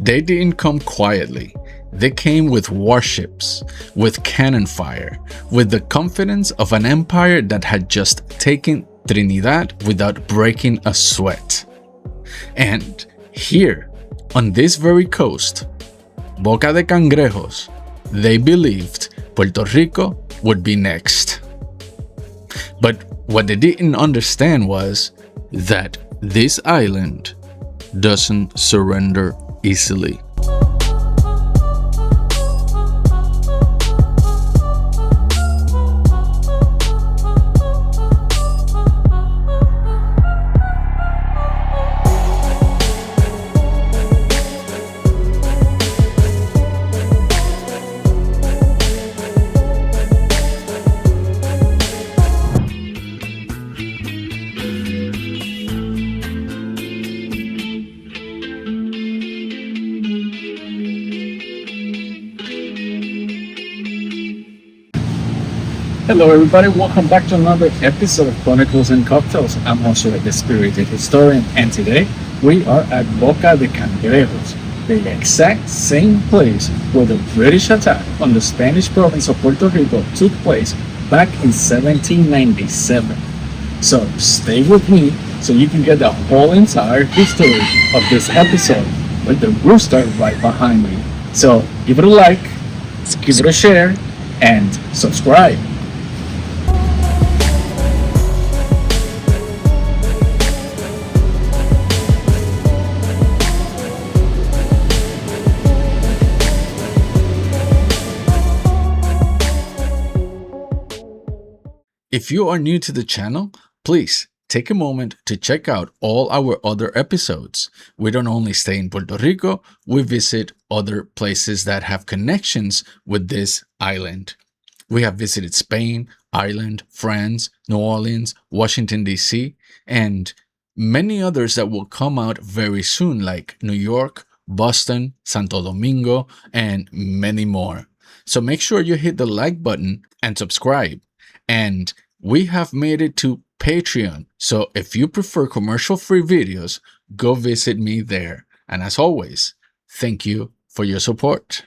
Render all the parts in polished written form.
They didn't come quietly. They came with warships, with cannon fire, with the confidence of an empire that had just taken Trinidad without breaking a sweat. And here, on this very coast, Boca de Cangrejos, they believed Puerto Rico would be next. But what they didn't understand was that this island doesn't surrender easily. Hello everybody, welcome back to another episode of Chronicles and Cocktails. I'm also the spirited historian, and today we are at Boca de Cangrejos, the exact same place where the British attack on the Spanish province of Puerto Rico took place back in 1797. So stay with me so you can get the whole entire history of this episode with the rooster right behind me. So give it a like, give it a share, and subscribe. If you are new to the channel, please take a moment to check out all our other episodes. We don't only stay in Puerto Rico, we visit other places that have connections with this island. We have visited Spain, Ireland, France, New Orleans, Washington, D.C., and many others that will come out very soon, like New York, Boston, Santo Domingo, and many more. So make sure you hit the like button and subscribe. And we have made it to Patreon, so if you prefer commercial-free videos, go visit me there. And as always, thank you for your support.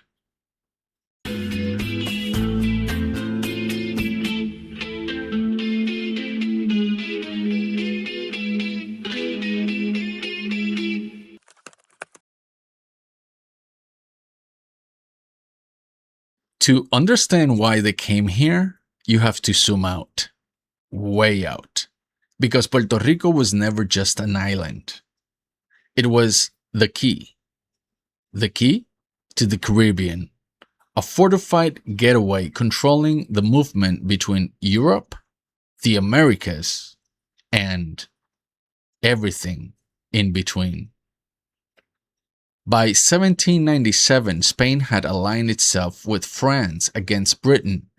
To understand why they came here, you have to zoom out, way out, because Puerto Rico was never just an island. It was the key to the Caribbean, a fortified getaway controlling the movement between Europe, the Americas, and everything in between. By 1797, Spain had aligned itself with France against Britain.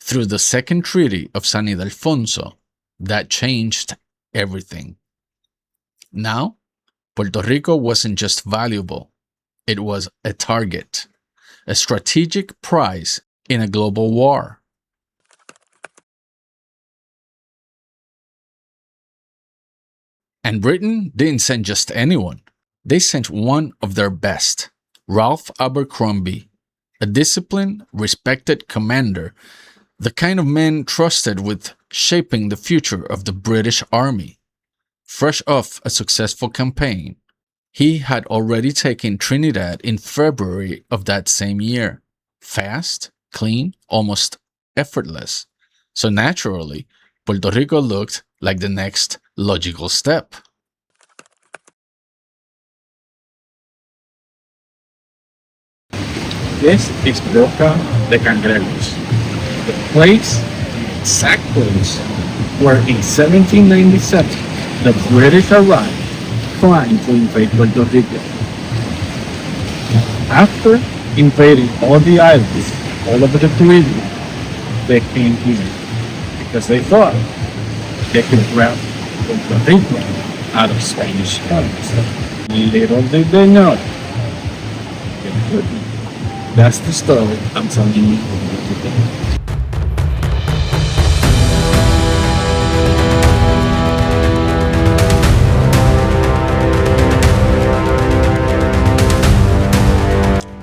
Through the Second Treaty of San Ildefonso, that changed everything. Now, Puerto Rico wasn't just valuable, it was a target, a strategic prize in a global war. And Britain didn't send just anyone. They sent one of their best, Ralph Abercrombie, a disciplined, respected commander, the kind of man trusted with shaping the future of the British Army. Fresh off a successful campaign, he had already taken Trinidad in February of that same year. Fast, clean, almost effortless. So naturally, Puerto Rico looked like the next logical step. This is Boca de Cangrejos, the place, the exact place, where in 1797 the British arrived trying to invade Puerto Rico. After invading all the islands, all over the Caribbean, they came here because they thought they could grab Puerto Rico out of Spanish hands. Little did they know, they couldn't. That's the story I'm telling you today.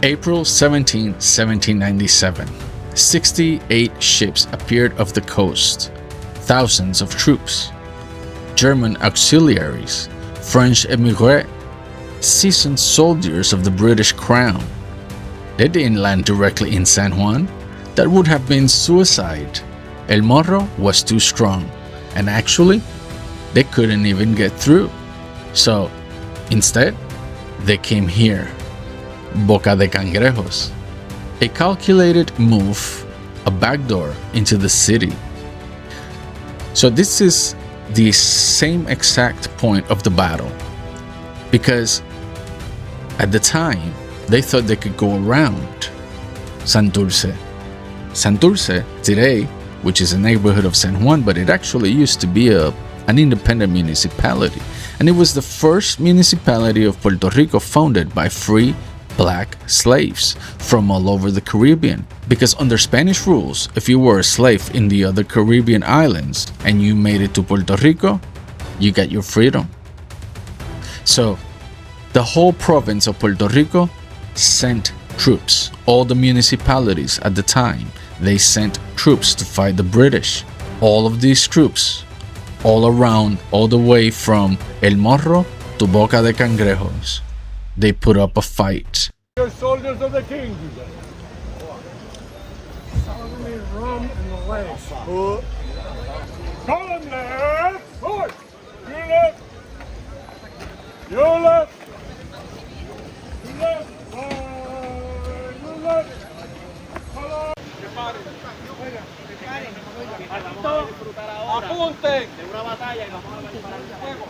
April 17, 1797. 68 ships appeared off the coast. Thousands of troops. German auxiliaries, French émigrés, seasoned soldiers of the British Crown. They didn't land directly in San Juan. That would have been suicide. El Morro was too strong, and actually, they couldn't even get through. So, instead, they came here, Boca de Cangrejos. A calculated move, a backdoor into the city. So this is the same exact point of the battle, because at the time, they thought they could go around Santurce. Santurce, today, which is a neighborhood of San Juan, but it actually used to be an independent municipality. And it was the first municipality of Puerto Rico founded by free black slaves from all over the Caribbean. Because under Spanish rules, if you were a slave in the other Caribbean islands and you made it to Puerto Rico, you got your freedom. So the whole province of Puerto Rico sent troops. All the municipalities at the time, they sent troops to fight the British. All of these troops, all around, all the way from El Morro to Boca de Cangrejos, they put up a fight. You're soldiers of the king. Solemnly rum in the legs. Column left. Forward. You left. You left. You left. You left. Apunten. De una batalla y vamos a disparar el fuego.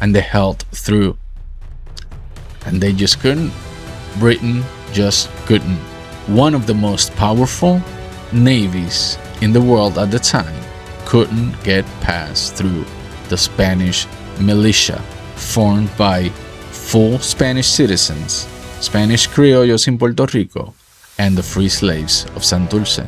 And they held through. And they just couldn't. Britain just couldn't. One of the most powerful navies in the world at the time couldn't get past through the Spanish militia, formed by full Spanish citizens, Spanish criollos in Puerto Rico, and the free slaves of Santurce.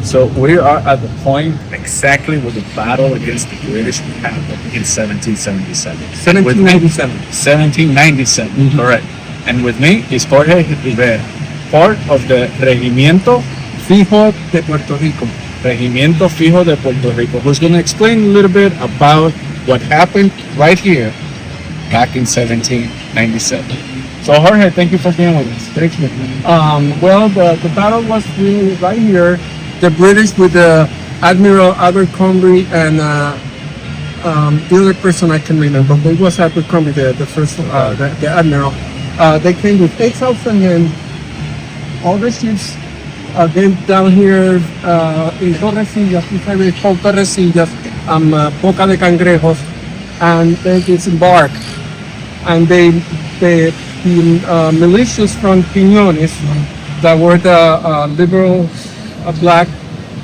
So we are at the point exactly where the battle against the British happened in 1777. 1797. 1797, correct. And with me is Jorge Rivera, part of the Regimiento Fijo de Puerto Rico. Regimiento Fijo de Puerto Rico, who's going to explain a little bit about what happened right here back in 1797. So Jorge, thank you for being with us. Thank you. Well, the battle was really right here. The British with Admiral Abercrombie and the other person I can remember, but it was Abercrombie, the first, the Admiral. They came with 8,000 men. All the ships came down here in Torrecillas, if I recall, Torrecillas, Boca de Cangrejos, and they disembarked. And the militias from Piñones, that were the liberal black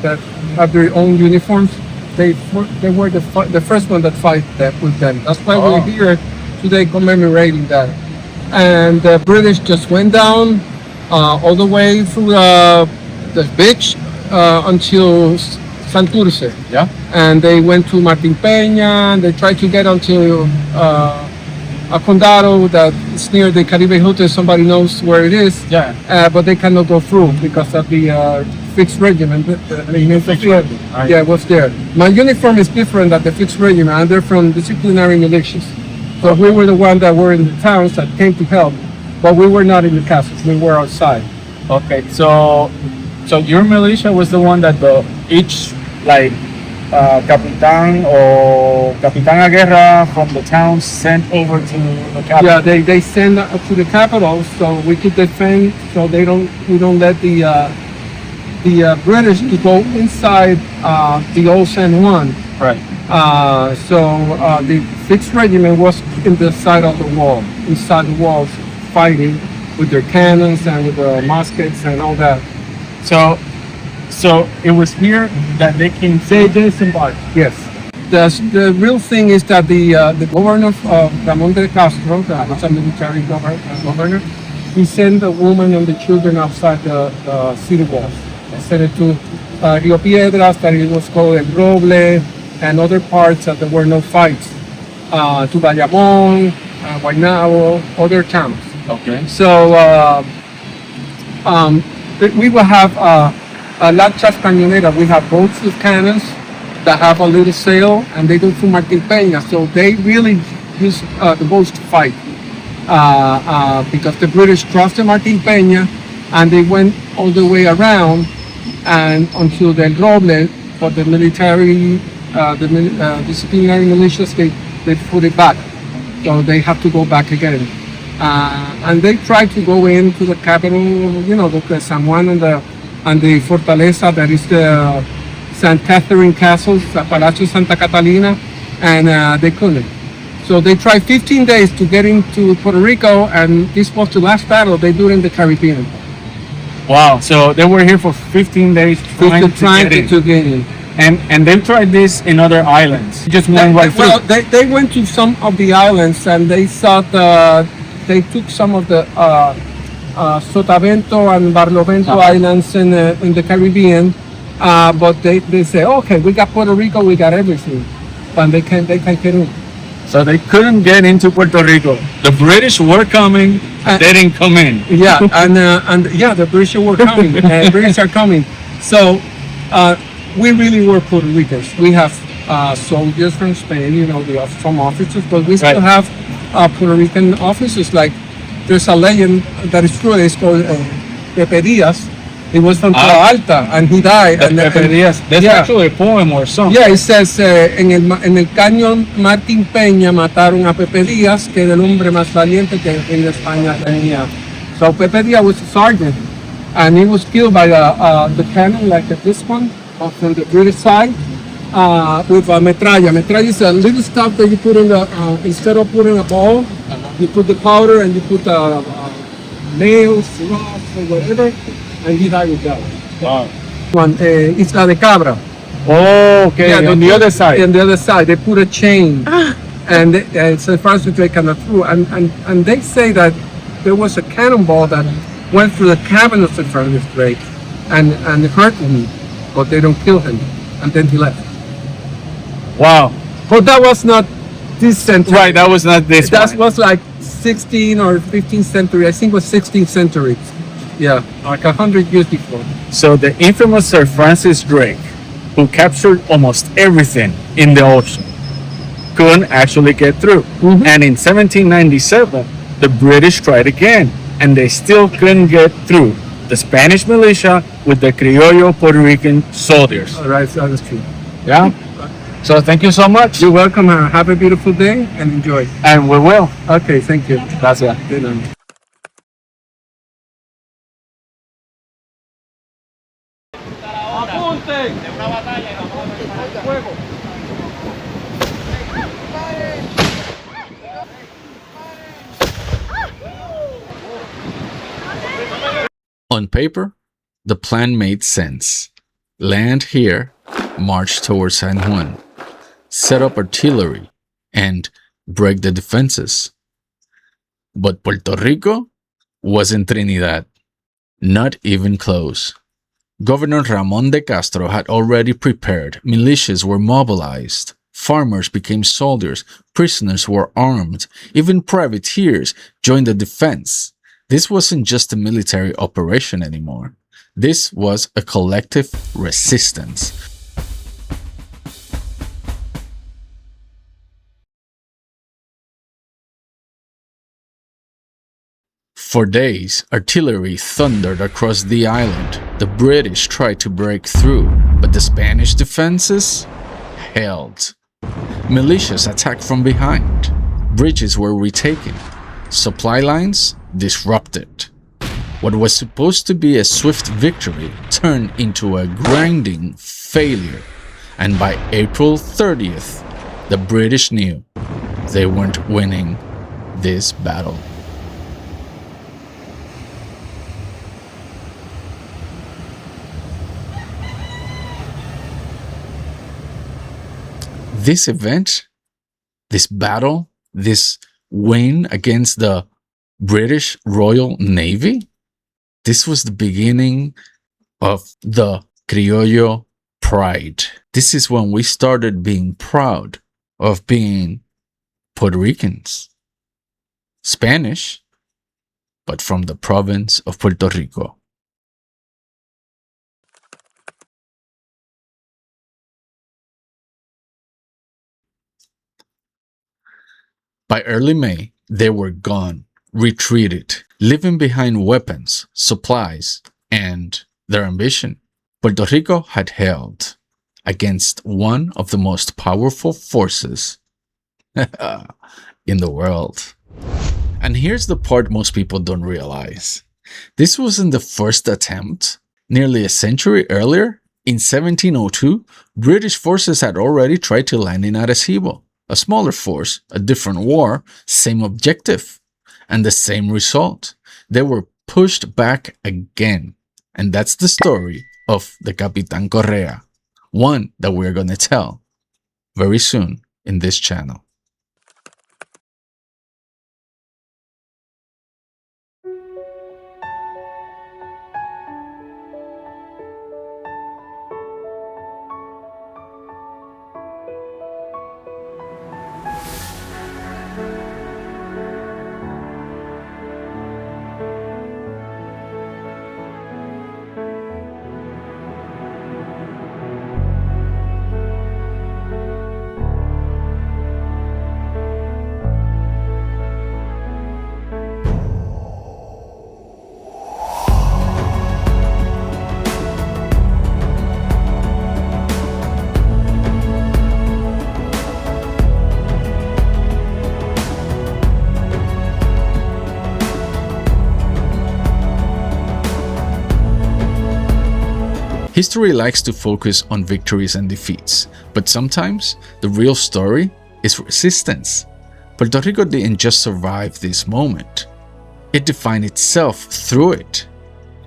that have their own uniforms, they were the first one that fight with them. That's why we're here today commemorating that. And the British just went down all the way through the beach until Santurce. Yeah. And they went to Martin Peña, and they tried to get onto a condado that is near the Caribe Hotel. Somebody knows where it is. Yeah. But they cannot go through because of the fixed regiment. Yeah, it was there. My uniform is different than the fixed regiment, and they're from disciplinary militias. So we were the ones that were in the towns that came to help, but we were not in the castles. We were outside. Okay, so your militia was the one that each Capitan or Capitan a Guerra from the town sent over to the capital. Yeah, they send to the capital so we could defend. So we don't let the British to go inside the old San Juan. Right. The 6th Regiment was in the side of the wall, inside the walls, fighting with their cannons and with the muskets and all that. So it was here that they came. They disembarked, yes. The real thing is that the governor of Ramon de Castro, that was a military governor, he sent the women and the children outside the city walls. He sent it to Rio Piedras, that it was called El Roble, and other parts that there were no fights. To Bayamón, Guaynabo, other towns. Okay. So we will have lanchas cañoneras. We have boats with cannons that have a little sail, and they go through Martin Peña. So they really use the boats to fight because the British crossed the Martin Peña and they went all the way around and until the Roble, but the military, disciplinary militias, they put it back. So they have to go back again. And they tried to go into the capital, the San Juan and the Fortaleza, that is the St. Catherine Castle, Palacio Santa Catalina, and they couldn't. So they tried 15 days to get into Puerto Rico, and this was the last battle they do in the Caribbean. Wow. So they were here for 15 days trying to get in. And they tried this in other islands. Just went right through. Well, they went to some of the islands, and they thought they took some of the Sotavento and Barlovento islands in the Caribbean, but they say, okay, we got Puerto Rico, we got everything, but they can't get in. So they couldn't get into Puerto Rico. The British were coming, they didn't come in. Yeah, and yeah, the British were coming. British are coming. So we really were Puerto Ricans. We have soldiers from Spain, some officers, but we still have Puerto Rican officers. Like there's a legend that is true. It's called Pepe Diaz. He was from Toa Alta, and he died. Pepe Diaz. That's actually a poem or something. Yeah, it says en el cañón Martín Peña mataron a Pepe Diaz, que era el hombre más valiente que en España tenía. So Pepe Diaz was a sergeant, and he was killed by the cannon like this one from the British side with a metralla. Metralla is a little stuff that you put in the instead of putting a ball, you put the powder and you put nails, rocks, or whatever. And he died with that. Wow. One, Isla de Cabra. Oh, okay. Yeah, on the other side. On the other side, they put a chain, and St. Francis Drake came through. And they say that there was a cannonball that went through the cabin of St. Francis Drake, and it hurt him, but they don't kill him. And then he left. Wow. But that was not this century. Right, that was not this. That was like 16th or 15th century. I think it was 16th century. Yeah, like 100 years before. So the infamous Sir Francis Drake, who captured almost everything in the ocean, couldn't actually get through. Mm-hmm. And in 1797, the British tried again, and they still couldn't get through. The Spanish militia with the Criollo Puerto Rican soldiers. All right, so that's true. Yeah. So thank you so much. You're welcome. Have a beautiful day and enjoy. And we will. Okay, thank you. Gracias. Good night. Apunten de una batalla y vamos a preparar el fuego. On paper, the plan made sense. Land here, march towards San Juan, set up artillery, and break the defenses. But Puerto Rico wasn't Trinidad. Not even close. Governor Ramon de Castro had already prepared, militias were mobilized, farmers became soldiers, prisoners were armed, even privateers joined the defense. This wasn't just a military operation anymore. This was a collective resistance. For days, artillery thundered across the island. The British tried to break through, but the Spanish defenses held. Militias attacked from behind. Bridges were retaken. Supply lines disrupted. What was supposed to be a swift victory turned into a grinding failure. And by April 30th, the British knew they weren't winning this battle. This event, this battle, this win against the British Royal Navy, this was the beginning of the Criollo pride. This is when we started being proud of being Puerto Ricans, Spanish, but from the province of Puerto Rico. By early May, they were gone, retreated, leaving behind weapons, supplies, and their ambition. Puerto Rico had held against one of the most powerful forces in the world. And here's the part most people don't realize. This wasn't the first attempt. Nearly a century earlier, in 1702, British forces had already tried to land in Arecibo. A smaller force, a different war, same objective, and the same result. They were pushed back again. And that's the story of the Capitan Correa, one that we're going to tell very soon in this channel. History likes to focus on victories and defeats, but sometimes the real story is resistance. Puerto Rico didn't just survive this moment. It defined itself through it.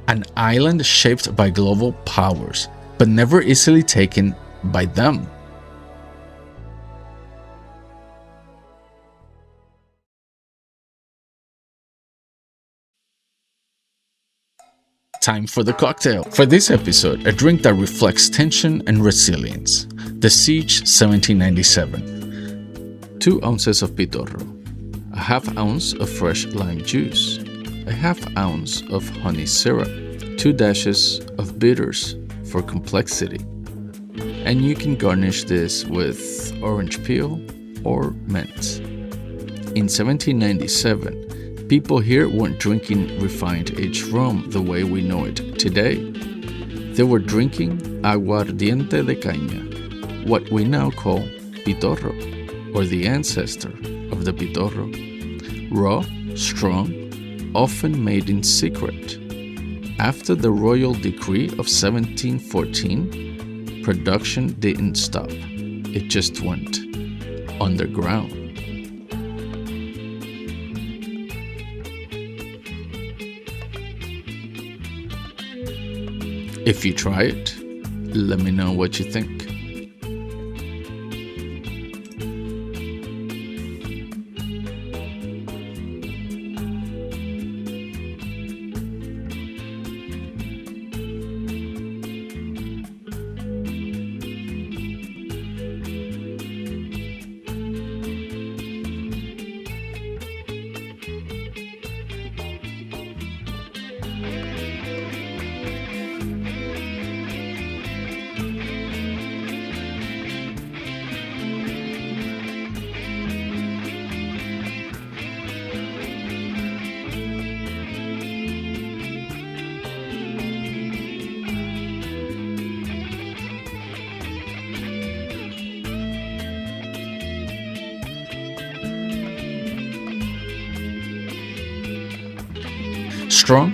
An island shaped by global powers, but never easily taken by them. Time for the cocktail. For this episode, a drink that reflects tension and resilience. The Siege 1797. 2 ounces of Pitorro. A half ounce of fresh lime juice. A half ounce of honey syrup. 2 dashes of bitters for complexity. And you can garnish this with orange peel or mint. In 1797, people here weren't drinking refined aged rum the way we know it today. They were drinking aguardiente de caña, what we now call Pitorro, or the ancestor of the Pitorro. Raw, strong, often made in secret. After the royal decree of 1714, production didn't stop. It just went underground. If you try it, let me know what you think. Strong,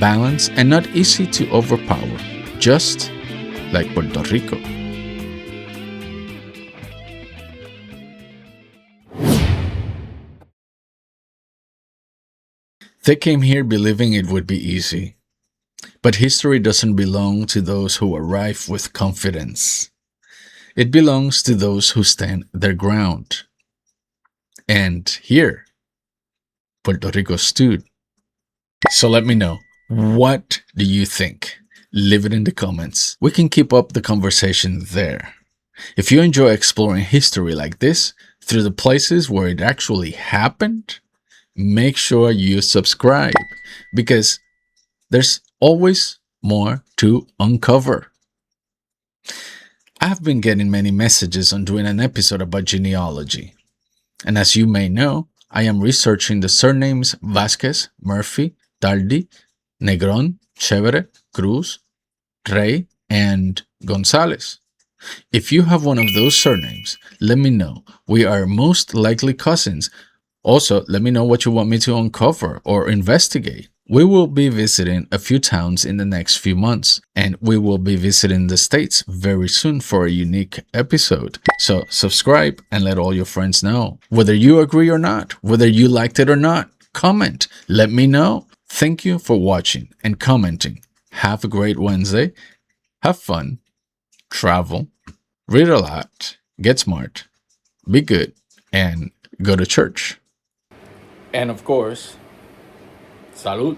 balanced, and not easy to overpower, just like Puerto Rico. They came here believing it would be easy. But history doesn't belong to those who arrive with confidence. It belongs to those who stand their ground. And here, Puerto Rico stood. So let me know, what do you think? Leave it in the comments. We can keep up the conversation there. If you enjoy exploring history like this, through the places where it actually happened, make sure you subscribe, because there's always more to uncover. I've been getting many messages on doing an episode about genealogy. And as you may know, I am researching the surnames Vasquez, Murphy, Tardi, Negron, Chévere, Cruz, Rey, and Gonzalez. If you have one of those surnames, let me know. We are most likely cousins. Also, let me know what you want me to uncover or investigate. We will be visiting a few towns in the next few months, and we will be visiting the States very soon for a unique episode. So subscribe and let all your friends know. Whether you agree or not, whether you liked it or not, comment. Let me know. Thank you for watching and commenting. Have a great Wednesday. Have fun. Travel. Read a lot. Get smart. Be good. And go to church. And of course, salud.